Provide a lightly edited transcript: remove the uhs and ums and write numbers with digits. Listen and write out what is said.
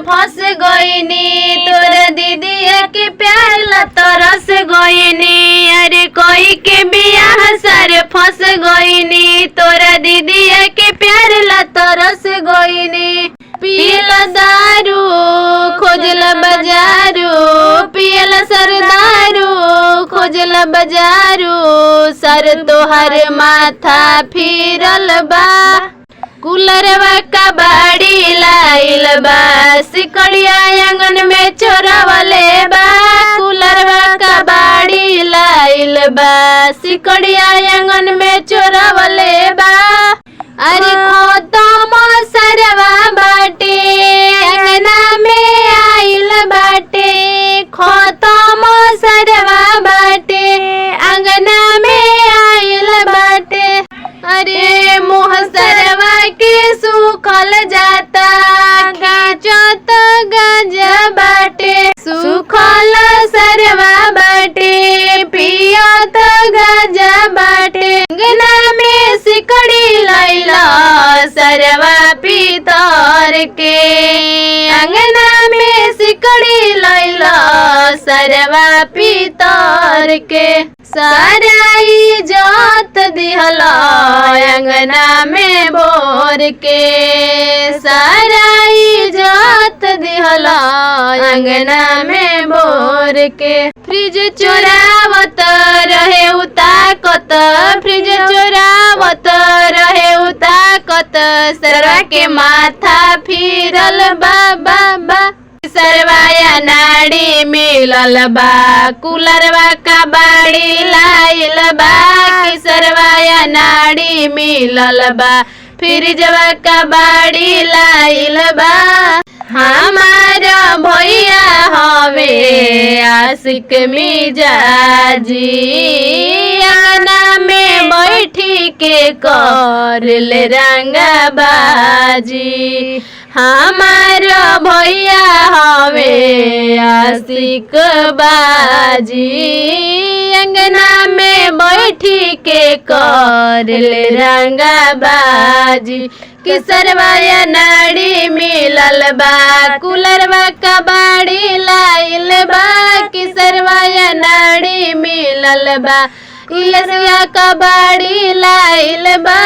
फंस गईनी तोरा दीदी के प्यार ला तरस गईनी। अरे कोई के बियाह सारे फंस गईनी तोरा दीदी के प्यार ला तरस गईनी। पियला दारू खोजला बाजारू पियला सरदारू खोजला बाजारू सर तोहर माथा फिरल बा। कूलरवा का बाड़ी लाइल बा सिकड़िया आंगन में चोरावले बा। कूलरवा का बाड़ी लाइल बा सिकड़िया आंगन में चोरावले बा। अरे खतम सरवा बाटे अंगना में आइल बाटे खतम सरवा बाटे अंगना में आइल बाटे। अरे मुँह सरवा के सूखल जाता गाजत गजा बाटे सूखल सरवा बाटे पियत गजा बाटे। अंगना में सिकड़ी लैला सरवा पीतर के अंगना में सिकड़ी लैला सरवा पीतर के। सारा इज्जत दिहला अंगना में बोर के सारा इज्जत दिहला अंगना में बोर के। फ्रिज चोरावत रहे उताकत फ्रिज चोरावत रहे उताकत सरवा के माथा फिरल बा बा बा। सरवाया नाड़ी मिलल बा कूलरवा का बाड़ी लाइल बा। कि सरवाया नाड़ी मिलल बा फ्रिजवा का बाड़ी लाइल बा। हमारा भैया हवे आशिक मिजाजी अंगना में बैठी के करल रंगबाजी। हमारा भैया हवे आशिक बाजी अंगना में बैठी के करल रंगबाजी। कि सरवाया नाड़ी मिलल बा कूलरवा का बाड़ी लाइल बा। कि सरवाया नाड़ी मिलल बा कूलरवा का बाड़ी लाइल बा।